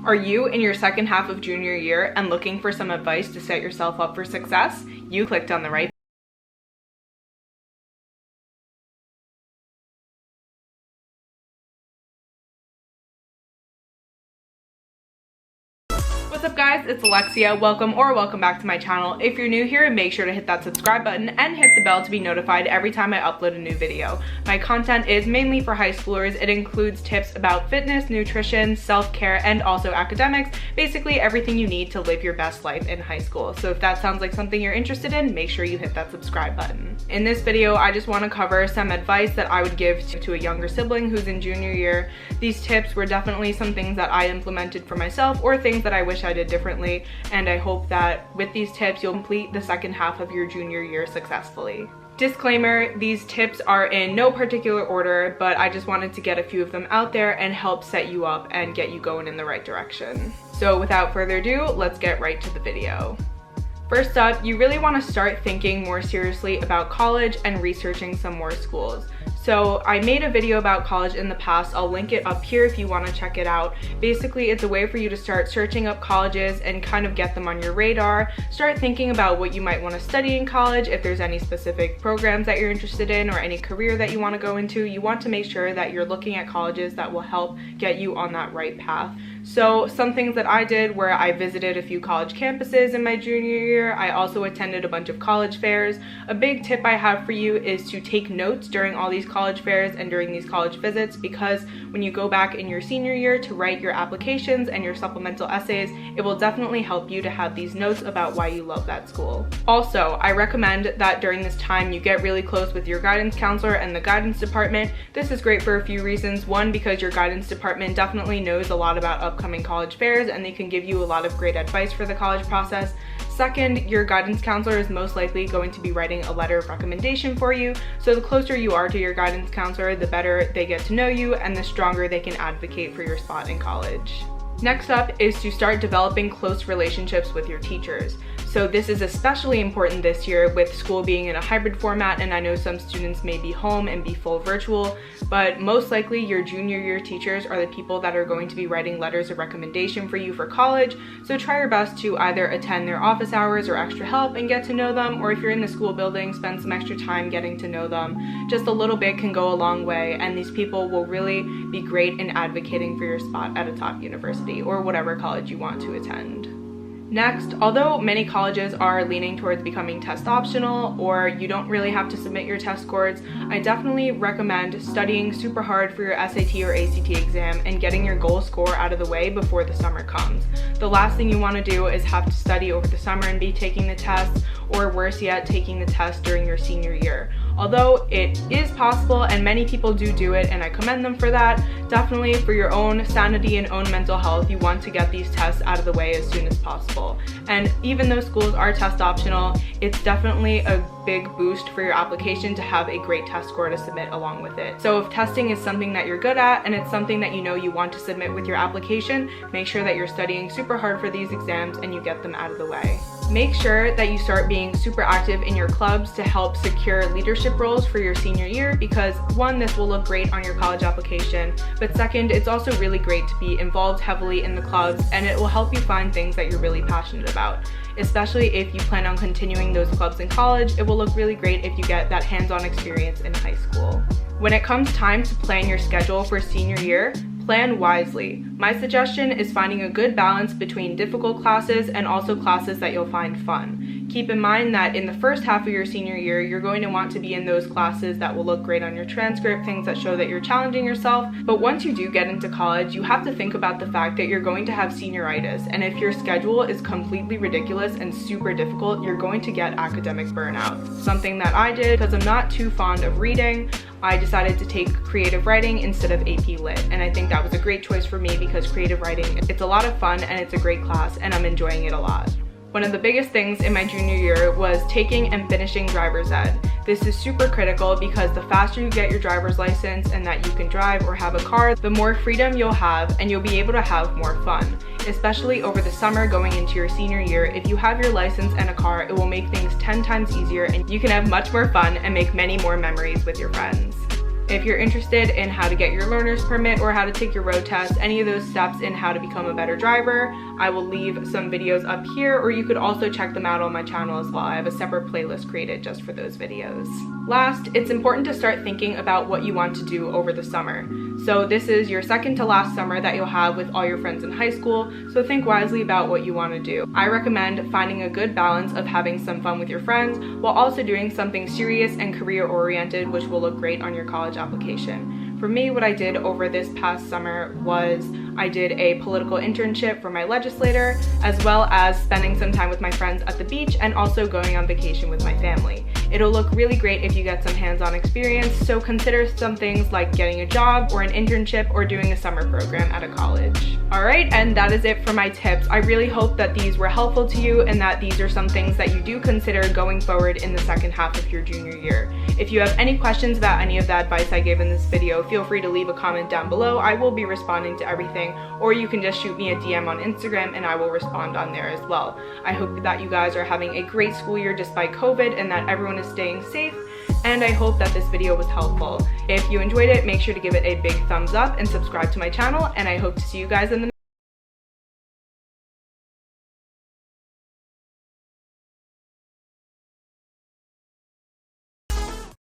Are you in your second half of junior year and looking for some advice to set yourself up for success? You clicked on the right. What's up guys, it's Alexia. Welcome back to my channel. If you're new here, make sure to hit that subscribe button and hit the bell to be notified every time I upload a new video. My content is mainly for high schoolers. It includes tips about fitness, nutrition, self-care, and also academics. Basically everything you need to live your best life in high school. So if that sounds like something you're interested in, make sure you hit that subscribe button. In this video, I just want to cover some advice that I would give to a younger sibling who's in junior year. These tips were definitely some things that I implemented for myself or things that I wish I did differently, and I hope that with these tips you'll complete the second half of your junior year successfully. Disclaimer, these tips are in no particular order, but I just wanted to get a few of them out there and help set you up and get you going in the right direction. So without further ado, let's get right to the video. First up, you really want to start thinking more seriously about college and researching some more schools. So I made a video about college in the past. I'll link it up here if you want to check it out. Basically, it's a way for you to start searching up colleges and kind of get them on your radar. Start thinking about what you might want to study in college, if there's any specific programs that you're interested in or any career that you want to go into. You want to make sure that you're looking at colleges that will help get you on that right path. So some things that I did were I visited a few college campuses in my junior year. I also attended a bunch of college fairs. A big tip I have for you is to take notes during all these college fairs and during these college visits, because when you go back in your senior year to write your applications and your supplemental essays, it will definitely help you to have these notes about why you love that school. Also, I recommend that during this time you get really close with your guidance counselor and the guidance department. This is great for a few reasons. One, because your guidance department definitely knows a lot about upcoming college fairs and they can give you a lot of great advice for the college process. Second, your guidance counselor is most likely going to be writing a letter of recommendation for you. So the closer you are to your guidance counselor, the better they get to know you and the stronger they can advocate for your spot in college. Next up is to start developing close relationships with your teachers. So this is especially important this year with school being in a hybrid format, and I know some students may be home and be full virtual, but most likely your junior year teachers are the people that are going to be writing letters of recommendation for you for college. So try your best to either attend their office hours or extra help and get to know them, or if you're in the school building, spend some extra time getting to know them. Just a little bit can go a long way, and these people will really be great in advocating for your spot at a top university or whatever college you want to attend. Next, although many colleges are leaning towards becoming test optional or you don't really have to submit your test scores, I definitely recommend studying super hard for your SAT or ACT exam and getting your goal score out of the way before the summer comes. The last thing you want to do is have to study over the summer and be taking the tests, or worse yet, taking the test during your senior year. Although it is possible and many people do it and I commend them for that, definitely for your own sanity and own mental health, you want to get these tests out of the way as soon as possible. And even though schools are test optional, it's definitely a big boost for your application to have a great test score to submit along with it. So if testing is something that you're good at and it's something that you know you want to submit with your application, make sure that you're studying super hard for these exams and you get them out of the way. Make sure that you start being super active in your clubs to help secure leadership roles for your senior year, because one, this will look great on your college application, but second, it's also really great to be involved heavily in the clubs and it will help you find things that you're really passionate about. Especially if you plan on continuing those clubs in college, it will look really great if you get that hands-on experience in high school. When it comes time to plan your schedule for senior year, plan wisely. My suggestion is finding a good balance between difficult classes and also classes that you'll find fun. Keep in mind that in the first half of your senior year, you're going to want to be in those classes that will look great on your transcript, things that show that you're challenging yourself. But once you do get into college, you have to think about the fact that you're going to have senioritis, and if your schedule is completely ridiculous and super difficult, you're going to get academic burnout. Something that I did, because I'm not too fond of reading, I decided to take creative writing instead of AP Lit, and I think that was a great choice for me because creative writing, it's a lot of fun and it's a great class and I'm enjoying it a lot. One of the biggest things in my junior year was taking and finishing driver's ed. This is super critical because the faster you get your driver's license and that you can drive or have a car, the more freedom you'll have and you'll be able to have more fun. Especially over the summer going into your senior year, if you have your license and a car, it will make things 10 times easier and you can have much more fun and make many more memories with your friends. If you're interested in how to get your learner's permit or how to take your road test, any of those steps in how to become a better driver, I will leave some videos up here, or you could also check them out on my channel as well. I have a separate playlist created just for those videos. Last, it's important to start thinking about what you want to do over the summer. So this is your second to last summer that you'll have with all your friends in high school, so think wisely about what you want to do. I recommend finding a good balance of having some fun with your friends while also doing something serious and career-oriented, which will look great on your college application. For me, what I did over this past summer was I did a political internship for my legislator, as well as spending some time with my friends at the beach and also going on vacation with my family. It'll look really great if you get some hands-on experience, so consider some things like getting a job or an internship or doing a summer program at a college. Alright, and that is it for my tips. I really hope that these were helpful to you and that these are some things that you do consider going forward in the second half of your junior year. If you have any questions about any of the advice I gave in this video, feel free to leave a comment down below. I will be responding to everything, or you can just shoot me a DM on Instagram and I will respond on there as well. I hope that you guys are having a great school year despite COVID and that everyone is staying safe, and I hope that this video was helpful. If you enjoyed it, make sure to give it a big thumbs up and subscribe to my channel, and I hope to see you guys in the